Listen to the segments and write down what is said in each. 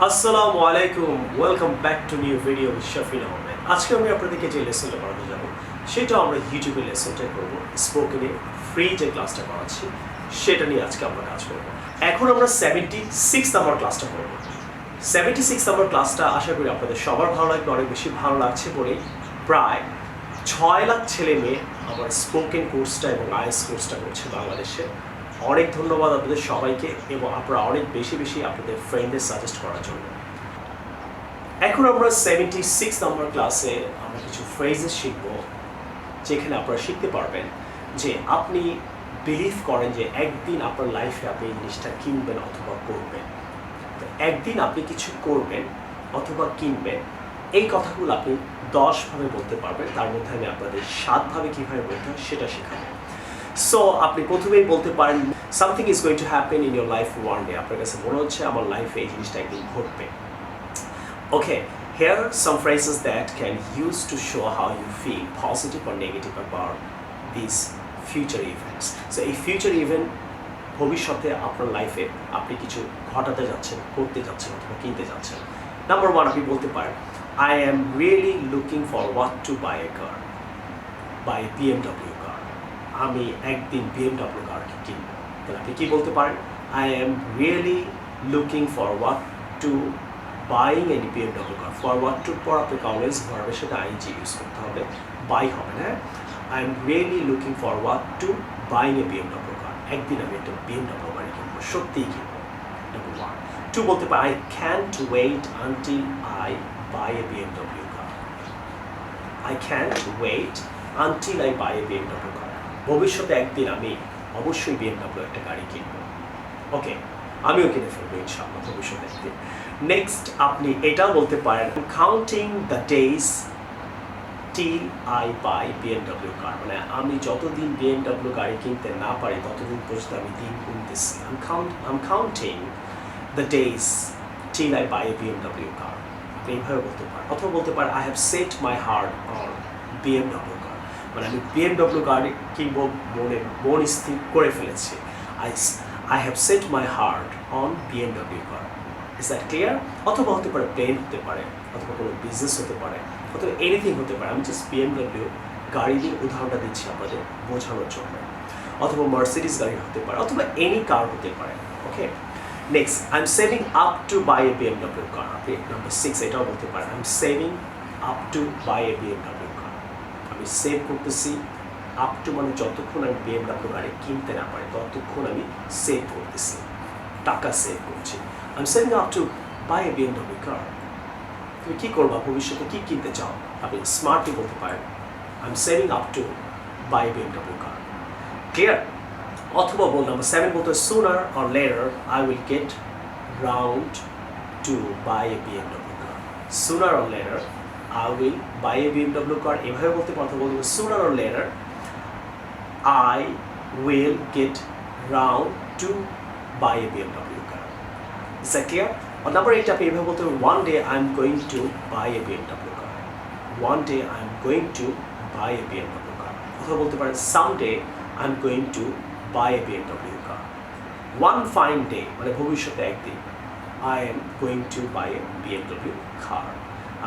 আসসালামু আলাইকুম, welcome back to new video with Shafin Ahmed. আজকে আমি আপনাদেরকে যে লেসনটা করাতে যাব সেটা আমরা ইউটিউবে লেসনটা করব। স্পোকেনে ফ্রি যে ক্লাসটা করাচ্ছি সেটা নিয়ে আজকে আমরা কাজ করব। এখন আমরা 76 নাম্বার ক্লাসটা করব। 76 নাম্বার ক্লাসটা আশা করি আপনাদের সবার ভালো লাগবে, অনেক বেশি ভালো লাগছে বলেই প্রায় 6 লাখ ছেলে মেয়ে আমার স্পোকেন কোর্সটা এবং আইএলটিএস কোর্সটা করছে বাংলাদেশে। অনেক ধন্যবাদ আপনাদের সবাইকে এবং আপনারা অনেক বেশি আপনাদের ফ্রেন্ডদের সাজেস্ট করার জন্য। এখন আমরা 76 নম্বর ক্লাসে আমরা কিছু ফ্রেজেস শিখব, যেখানে আপনারা শিখতে পারবেন যে আপনি বিলিভ করেন যে একদিন আপনার লাইফে আপনি এই জিনিসটা কিনবেন অথবা করবেন। একদিন আপনি কিছু করবেন অথবা কিনবেন, এই কথাগুলো আপনি 10 ভাবে বলতে পারবেন। তার মধ্যে আমি আপনাদের 7 ভাবে কীভাবে বলতে হয় সেটা শেখাবো। সো আপনি প্রথমেই বলতে পারেন something is going to happen in your life one day. আপনার কাছে মনে হচ্ছে আমার লাইফে এই জিনিসটা একদিন ঘটবে। Okay, here are some phrases that can use to show how you feel positive or negative about this future events. So এই ফিউচার ইভেন্ট ভবিষ্যতে আপনার লাইফে আপনি কিছু ঘটাতে যাচ্ছেন, করতে যাচ্ছেন অথবা কিনতে যাচ্ছেন। নাম্বার 1 আপনি বলতে পারেন I am really looking forward to buy a car, buy BMW car. আমি একদিন BMW কার কিনবো। তাহলে আপনি কি বলতে পারেন I am really looking forward two buying a BMW car. Forward to পর আপনাকে অলওয়েজ ভার্বের সাথে আইএনজি ইউজ করতে হবে, বাই হবে না। I am really looking forward two buying a BMW কার। একদিন আমি একটা BMW গাড়ি কিনবো, সত্যিই কিনবো। নাম্বার 1। 2 বলতে পারি I can't wait until I buy a BMW car. I can't wait until I buy a BMW car. ভবিষ্যতে একদিন আমি অবশ্যই BMW একটা গাড়ি কিনব। ওকে, আমিও কিনে ফেলবো ইনশাআল্লাহ ভবিষ্যতে একদিন। নেক্সট আপনি এটাও বলতে পারেন counting the days till I buy BMW car. মানে আমি যতদিন BMW গাড়ি কিনতে না পারি ততদিন পর্যন্ত আমি দিন গুনতেছি। I am counting the days till I buy a BMW car. আপনি এইভাবে বলতে পারেন। অথবা বলতে পারেন I have set my heart on BMW car. মানে আমি BMW গাড়ি কিনবো মন স্থির করে ফেলেছি। I have set my heart on BMW car. Is that clear? অথবা হতে পারে প্লেন হতে পারে, অথবা কোনো বিজনেস হতে পারে, অথবা এনিথিং হতে পারে। আমি জাস্ট BMW গাড়ি দিয়ে উদাহরণটা দিচ্ছি আপনাদের বোঝানোর জন্য। অথবা মার্সিডিজ গাড়ি হতে পারে, অথবা এনি কার হতে পারে। Okay, next I am saving up to buy a BMW car. আপনি নাম্বার 6 এটাও বলতে পারেন I am saving up to buy a BMW car. আমি সেভ করতেছি, আপ টু মানে যতক্ষণ আমি BMW গাড়ি কিনতে না পারি ততক্ষণ আমি সেভ করতেছি, টাকা সেভ করছি। I am saving up to buy a BMW car. তুমি কী করবা, ভবিষ্যতে কী কিনতে চাও? আপনি স্মার্টলি বলতে পারেন I am saving up to buy a BMW car. Clear? অথবা বল নাম্বার 7 বলতে sooner or later I will get round to buy a BMW car. Sooner or later I will buy a BMW car. এভাবে বলতে পারতে বলতে sooner or later I will get round to buy a BMW car. Is that clear? Or number 8 আপনি এভাবে বলতে one day I'm going to buy a BMW car. One day I'm going to buy a BMW car. অথবা বলতে পারেন someday I'm going to buy a BMW car. One fine day মানে ভবিষ্যতে একদিন I am going to buy a BMW car.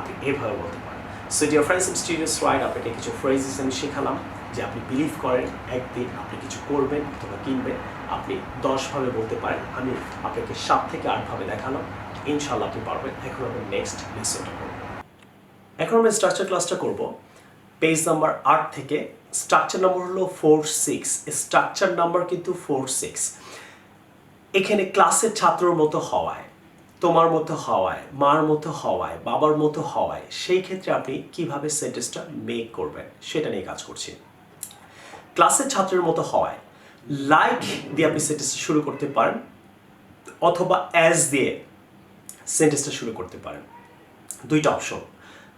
আপনি এভাবে বলতে পারেন। So dear friends and students, right, আপনাকে কিছু ফ্রেজেস আমি শেখালাম যে আপনি বিলিভ করেন একদিন আপনি কিছু করবেন অথবা কিনবেন। আপনি 10 ভাবে বলতে পারেন, আমি আপনাকে 7 থেকে 8 ভাবে দেখালাম। ইনশাআল্লাহ আপনি পারবেন। এখন আমরা নেক্সট লেসনটা করব। এখন আমরা স্ট্রাকচার ক্লাসটা করব পেজ নাম্বার 8 থেকে। স্ট্রাকচার নাম্বার হলো 4-6। স্ট্রাকচার নাম্বার কিন্তু 4-6। এখানে ক্লাসের ছাত্রর মতো হওয়ায়, তোমার মতো হওয়ায়, মার মতো হওয়ায়, বাবার মতো হওয়ায়, সেই ক্ষেত্রে আপনি কিভাবে সেন্টেন্সটা মেক করবেন সেটা নিয়ে কাজ করছি। ক্লাসের ছাত্রের মতো হওয়ায় লাইক দিয়ে আপনি সেন্টেন্সটা শুরু করতে পারেন, অথবা অ্যাজ দিয়ে সেন্টেন্সটা শুরু করতে পারেন। দুইটা অপশন।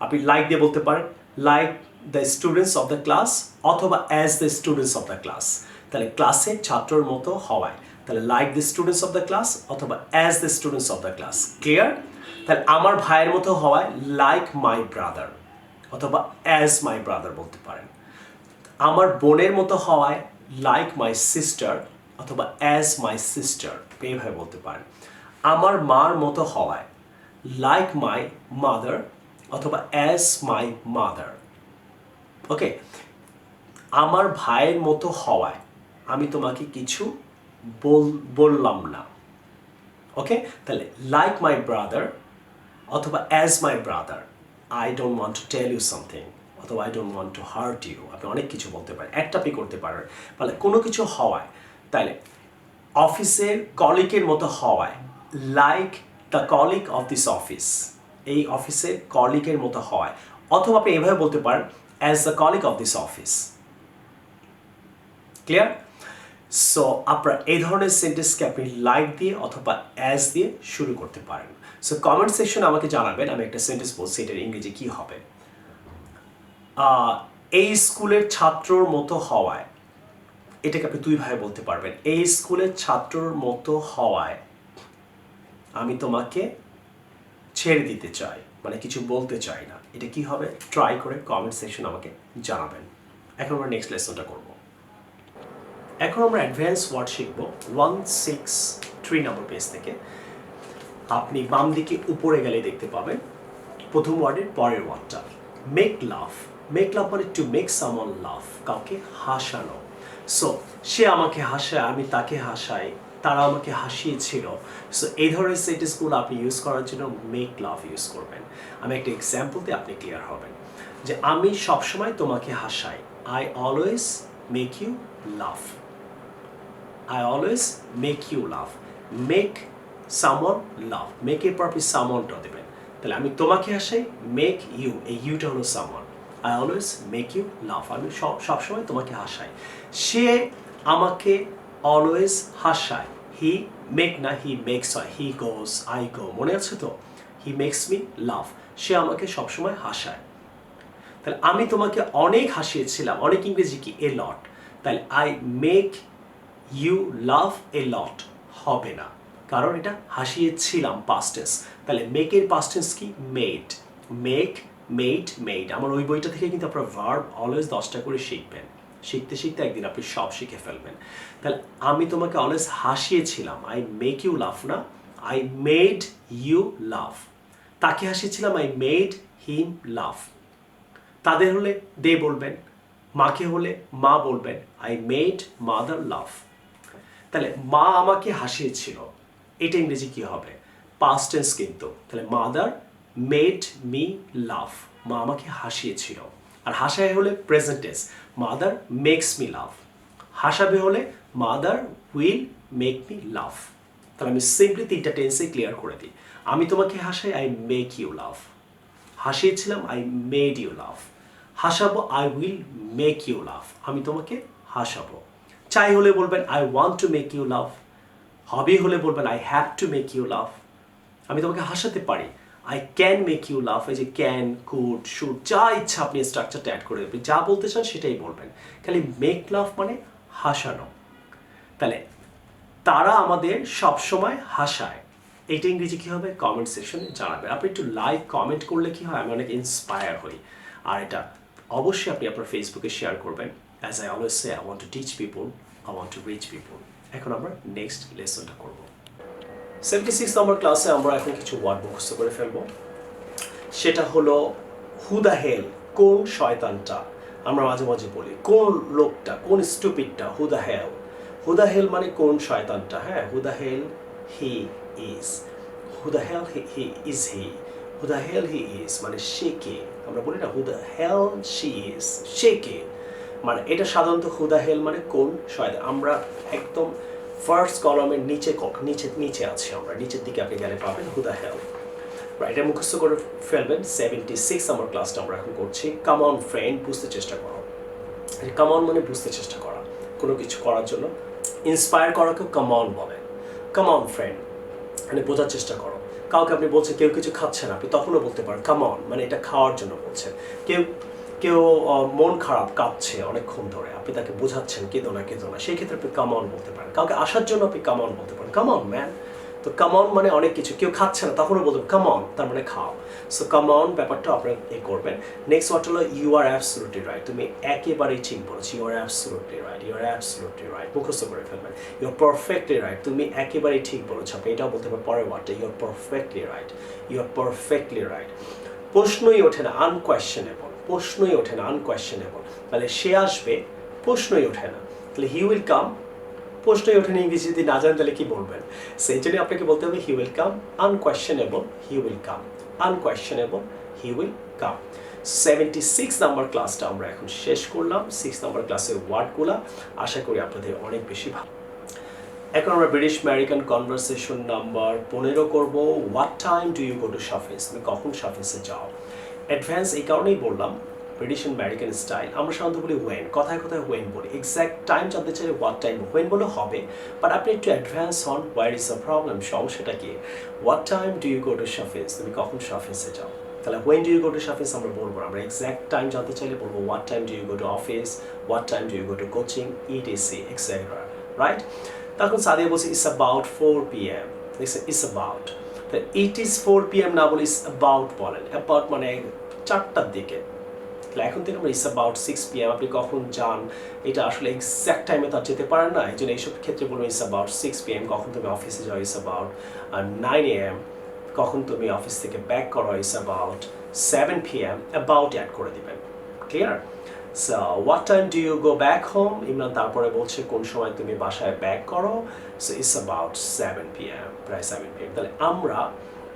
আপনি লাইক দিয়ে বলতে পারেন like the students of the class, অথবা as the students of the class. তাহলে ক্লাসের ছাত্রর মতো হওয়ায়, তাহলে like the students of the class অথবা as the students of the class. Clear? তাহলে আমার ভাইয়ের মতো হওয়ায় লাইক মাই ব্রাদার অথবা অ্যাজ মাই ব্রাদার বলতে পারেন। আমার বোনের মতো হওয়ায় লাইক মাই সিস্টার অথবা অ্যাজ মাই সিস্টার এইভাবে বলতে পারেন। আমার মার মতো হওয়ায় লাইক মাই মাদার অথবা অ্যাজ মাই মাদার। ওকে, আমার ভাইয়ের মতো হওয়ায় আমি তোমাকে কিছু বললাম না। ওকে, তাহলে লাইক মাই ব্রাদার অথবা as my brother, I don't want to tell you something অথবা I don't want to hurt you. আপনি অনেক কিছু বলতে পারেন, একটা আপনি করতে পারেন। তাহলে কোনো কিছু হওয়ায়, তাহলে অফিসের কলিগের মতো হওয়ায়, like the colleague of this office, এই অফিসের কলিগের মতো হওয়ায়, অথবা আপনি এভাবে বলতে পারেন as the colleague of this office. Clear? So আপনার এই ধরনের সেন্টেন্সকে আপনি লাইক দিয়ে অথবা অ্যাজ দিয়ে শুরু করতে পারেন। সো কমেন্ট সেকশনে আমাকে জানাবেন, আমি একটা সেন্টেন্স বলছি, এটার ইংরেজি কী হবে। এই স্কুলের ছাত্রর মতো হওয়ায়, এটাকে আপনি দুইভাবে বলতে পারবেন। এই স্কুলের ছাত্রর মতো হওয়ায় আমি তোমাকে ছেড়ে দিতে চাই, মানে কিছু বলতে চাই না। এটা কি হবে? ট্রাই করে কমেন্ট সেকশন আমাকে জানাবেন। এখন আমরা নেক্সট লেসনটা করব। এখন আমরা অ্যাডভান্স ওয়ার্ড শিখব 163 নম্বর পেজ থেকে। আপনি বাম দিকে উপরে গেলে দেখতে পাবেন প্রথম ওয়ার্ডের পরের ওয়ার্ডটা, মেক লাভ। মেক লাভ মানে টু মেক সামওয়ান লাভ, কাউকে হাসানো। সো সে আমাকে হাসায়, আমি তাকে হাসাই, তারা আমাকে হাসিয়েছিল। সো এই ধরনের সেন্টেন্সগুলো আপনি ইউজ করার জন্য মেক লাভ ইউজ করবেন। আমি একটা এক্সাম্পল দিয়ে আপনি ক্লিয়ার হবেন যে আমি সবসময় তোমাকে হাসাই, I always make you laugh. I always make you laugh. Make someone laugh. Make এর পর আপনি someoneটা দেবেন। তাহলে আমি তোমাকে হাসাই, make you, এই ইউটা হলো someone. I always make you laugh. আমি সবসময় তোমাকে হাসাই। সে আমাকে always হাসায়। He make না, he makes হয়, he goes, I go, মনে আছে তো? He makes me laugh. সে আমাকে সবসময় হাসায়। তাহলে আমি তোমাকে অনেক হাসিয়েছিলাম, অনেক ইংরেজি কি? a lot. তাহলে I make you laugh a lot হবে না, কারণ এটা হাসিয়েছিলাম past tense। তাহলে make এর past tense কি? made. make, made, made। আমার ওই বইটা থেকে কিন্তু আপনারা ভার্ব অলওয়েজ 10টা করে শিখবেন। শিখতে শিখতে একদিন আপনি সব শিখে ফেলবেন। তাহলে আমি তোমাকে always হাসিয়েছিলাম, I make you laugh না, I made you laugh। তাকে হাসিয়েছিলাম, I made him laugh। তাদের হলে দে বলবেন, মাকে হলে মা বলবেন, I made mother laugh। তাহলে মা আমাকে হাসিয়েছিল, এটা ইংরেজি কি হবে? past tense কিন্তু। তাহলে মাদার মেড মি লাভ, মা আমাকে হাসিয়েছিল। আর হাসায় হলে present tense, mother makes me laugh. হাসাবে হলে mother will make me laugh. তাহলে আমি সিম্পলি 3টা টেন্সে ক্লিয়ার করে দিই। আমি তোমাকে হাসাই, আই মেক ইউ লাভ। হাসিয়েছিলাম, আই মেড ইউ লাভ। হাসাবো, I will make you laugh. আমি তোমাকে হাসাবো। চাই হলে বলবেন, I want to make you laugh. হবি হলে বলবেন, I have to make you laugh. আমি তোমাকে হাসাতে পারি, I can make you laugh. এই যে ক্যান, কুড, শুড, যা ইচ্ছা আপনি স্ট্রাকচারটা অ্যাড করে দেবেন, যা বলতে চান সেটাই বলবেন। খালি মেক লাভ মানে হাসানো। তাহলে তারা আমাদের সবসময় হাসায়, এইটা ইংরেজি কী হবে? কমেন্ট সেকশনে জানাবেন। আপনি একটু লাইক কমেন্ট করলে কি হয়, আমি অনেক ইন্সপায়ার হই। আর এটা অবশ্যই আপনি আপনার ফেসবুকে শেয়ার করবেন। As I always say, I want to teach people, I want to reach people. এখন আমরা নেক্সট লেসনটা করব। 76 নম্বর ক্লাসে আমরা এখন কিছু ওয়ার্ড মুখস্থ করে ফেলবো। সেটা হলো হু দ্য হেল, কোন শয়তানটা। আমরা মাঝে মাঝে বলি কোন লোকটা, কোন স্টুপিডটা, হু দ্য হেল। হু দ্য হেল মানে কোন শয়তানটা। হ্যাঁ, who the hell he is, who the hell he is he, who the hell he is মানে সে কে। আমরা বলি না who the hell she is, সে কে। মানে এটা সাধারণত হু দ্য হেল মানে কোন শয়তান। আমরা একদম ফার্স্ট কলামের নিচে নিচে আছি, আমরা নিচের দিকে আপনি গেলে পাবেন হু দ্য হেল। এটা মুখস্থ করে ফেলবেন। 76 নম্বর ক্লাসটা আমরা এখন করছি। কাম অন ফ্রেন্ড, বুঝতে চেষ্টা করো। কাম অন মানে বুঝতে চেষ্টা করা, কোনো কিছু করার জন্য ইন্সপায়ার করাকেও কাম অন বলে। কাম অন ফ্রেন্ড মানে বোঝার চেষ্টা করো। কাউকে আপনি বলছেন কেউ কিছু খাচ্ছেন, আপনি তখনও বলতে পারেন কাম অন, মানে এটা খাওয়ার জন্য বলছেন। কেউ মন খারাপ, কাঁদছে অনেকক্ষণ ধরে, আপনি তাকে বোঝাচ্ছেন কেঁদো না, সেই ক্ষেত্রে আপনি কাম অন বলতে পারেন। কাউকে আসার জন্য আপনি কাম অন বলতে পারেন, কাম অন ম্যান, তো কাম অন মানে অনেক কিছু, কেউ খাচ্ছে না তখনও বলবেন কাম অন, তার মানে খাও। সো কাম অন ব্যাপারটা আপনারা করবেন। নেক্সট ওয়ার্ড হলো ইউ আর অ্যাবসলিউটলি রাইট, তুমি একেবারেই ঠিক বলেছো, you are absolutely right, you are absolutely right, মুখস্থ করে ফেলবেন। ইউ আর পারফেক্টলি রাইট, তুমি একেবারেই ঠিক বলেছো। আপনি এটাও বলতে পারেন পরের ওয়ার্ডটা, you are perfectly right, you are perfectly right. প্রশ্নই ওঠে না, আনকোয়েশ্চেনেবল, প্রশ্নই ওঠে না, আনকোয়েশ্চেনেবল, তাহলে সে আসবে, প্রশ্নই ওঠে না, তাহলে হি উইল কাম, প্রশ্নই ওঠে না, ইংরেজি যদি না জানেন তাহলে কি বলবেন? সেই জন্য আপনাকে বলতে হবে he will come, unquestionable he will come, unquestionable he will come. 76 number ক্লাসটা আমরা এখন শেষ করলাম। 6 নাম্বার ক্লাসের ওয়ার্ডগুলা আশা করি আপনাদের অনেক বেশি ভালো। এখন আমরা ব্রিটিশ আমেরিকান কনভারসেশন নাম্বার 15 করব। What time do you go to shops, তুমি কখন শপিসে যাও? অ্যাডভান্স এই কারণেই বললাম, ব্রিটিশ আমেরিকান স্টাইল আমরা সাধারণত বলি ওয়েন, কথায় কথায় ওয়েন বলি। এক্স্যাক্ট টাইম জানতে চাইলে হোয়াট টাইম, ওয়েন বলে হবে, বাট আপনি একটু অ্যাডভান্স হন, হোয়ার ইজ দ্য প্রবলেম, সমস্যাটা কি? What time do you go to shops, তুমি কখন শপিসে যাও? তাহলে when do you go to shops আমরা বলবো, আমরা এক্স্যাক্ট টাইম জানতে চাইলে বলবো what time do you go to office, what time do you go to coaching, ETC etcetera, right? তখন সাদিয়া বলছে it's about 4 PM, it's about, it is 4 PM না বলে ইটস অ্যাবাউট বলেন, অ্যাবাউট মানে 4টার দিকে। তাহলে এখন থেকে আমরা ইটস অ্যাবাউট 6 PM, আপনি কখন যান এটা আসলে এক্স্যাক্ট টাইমে তো আর যেতে পারেন না, এই জন্য এইসব ক্ষেত্রে বলবেন ইটস অ্যাবাউট 6 PM। কখন তুমি অফিসে যাও, ইটস অ্যাবাউট 9 AM। কখন তুমি অফিস থেকে ব্যাক করো, it's about 7 PM, about add করে দিবেন, clear? So what time do you go back home, Imran তারপরে বলছে কোন সময় তুমি বাসায় ব্যাক করো, সো ইটস অ্যাবাউট 7 PM, প্রায় 7 PM। তাহলে আমরা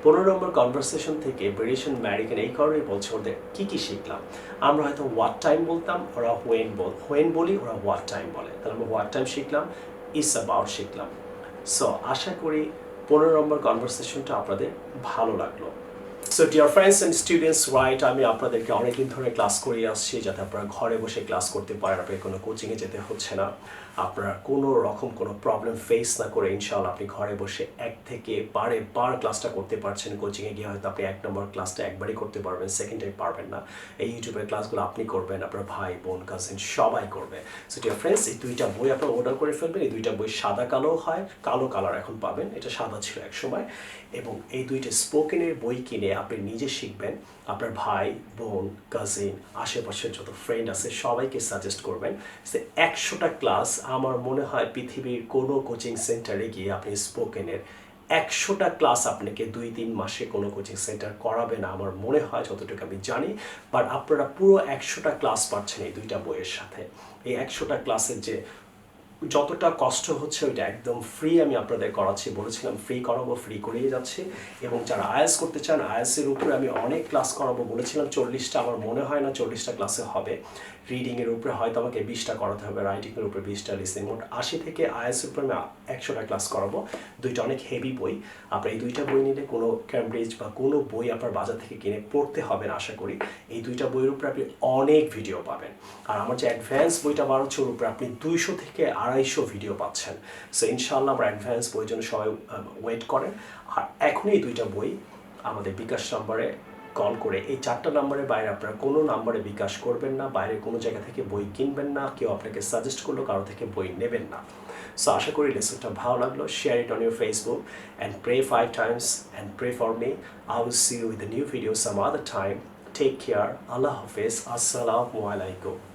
15 নম্বর কনভারসেশন থেকে ব্রিটিশ আমেরিকান এই কারণেই বলছে ওদের কী কী শিখলাম। আমরা হয়তো হোয়াট টাইম বলতাম, ওরা হোয়েন বলি, ওরা হোয়াট টাইম বলে, তাহলে আমরা হোয়াট টাইম শিখলাম, ইটস অ্যাবাউট শিখলাম। সো আশা করি 15 নম্বর কনভারসেশনটা আপনাদের ভালো লাগলো। So dear friends and students, right, আমি আপনাদেরকে অনেকদিন ধরে ক্লাস করিয়ে আসছি যাতে আপনারা ঘরে বসে ক্লাস করতে পারেন, আপনাকে কোনো কোচিংয়ে যেতে হচ্ছে না, আপনারা কোনো রকম কোনো প্রবলেম ফেস না করে ইনশাআল্লাহ আপনি ঘরে বসে এক থেকে বার ক্লাসটা করতে পারছেন। কোচিংয়ে গিয়ে হয়তো আপনি 1 নম্বর ক্লাসটা একবারই করতে পারবেন, সেকেন্ড টাইম পারবেন না। এই ইউটিউবের ক্লাসগুলো আপনি করবেন, আপনার ভাই বোন কাজিন সবাই করবে। সো ডিয়ার ফ্রেন্ডস, এই 2টা বই আপনারা অর্ডার করে ফেলবেন। এই 2টা বই সাদা কালো হয়, কালো কালার এখন পাবেন, এটা সাদা ছিল এক সময়। এবং এই 2টা স্পোকেনের বই কিনে আপনি নিজে শিখবেন, আপনার ভাই বোন কাজিন আশেপাশের যত ফ্রেন্ড আছে সবাইকে সাজেস্ট করবেন। সে 100টা ক্লাস আমার মনে হয় পৃথিবীর কোনো কোচিং সেন্টারে গিয়ে আপনি স্পোকেনের 100টা ক্লাস আপনাকে 2-3 মাসে কোনো কোচিং সেন্টার করাবে না আমার মনে হয়, যতটুকু আমি জানি। বাট আপনারা পুরো 100টা ক্লাস পাচ্ছেন এই 2টা বইয়ের সাথে। এই 100টা ক্লাসের যে যতটা কষ্ট হচ্ছে ওইটা একদম ফ্রি আমি আপনাদের করাচ্ছি, বলেছিলাম ফ্রি করাবো, ফ্রি করিয়ে যাচ্ছি। এবং যারা আইএলটিএস করতে চান, আইএলটিএসের উপরে আমি অনেক ক্লাস করাবো বলেছিলাম, 40টা, আমার মনে হয় না 40টা ক্লাসে হবে। রিডিংয়ের উপরে হয়তো আমাকে 20টা করাতে হবে, রাইটিংয়ের উপরে 20টা, লিসনিং, মোট 80 থেকে আইএলটিএসের উপরে আমি 100টা ক্লাস করাবো। 2টা অনেক হেভি বই, আপনার এই 2টা বই নিলে কোনো ক্যামব্রিজ বা কোনো বই আপনার বাজার থেকে কিনে পড়তে হবে না আশা করি। এই 2টা বইয়ের উপরে আপনি অনেক ভিডিও পাবেন। আর আমার যে অ্যাডভান্স বইটা বার হচ্ছে ওর উপরে আপনি 200 থেকে 250 ভিডিও পাচ্ছেন। সো ইনশাআল্লাহ আমরা অ্যাডভান্স বইয়ের জন্য সবাই ওয়েট করেন। আর এখনই এই 2টা বই আমাদের বিকাশ নাম্বারে কল করে, এই 4টা নাম্বারের বাইরে আপনারা কোনো নাম্বারে বিকাশ করবেন না, বাইরে কোনো জায়গা থেকে বই কিনবেন না, কেউ আপনাকে সাজেস্ট করলো কারো থেকে বই নেবেন না। সো আশা করি লেসনটা ভালো লাগলো। Share it on your Facebook and pray 5 times and pray for me. I will see you with a new video some other time. Take care. Allah Hafiz. Assalamu alaikum.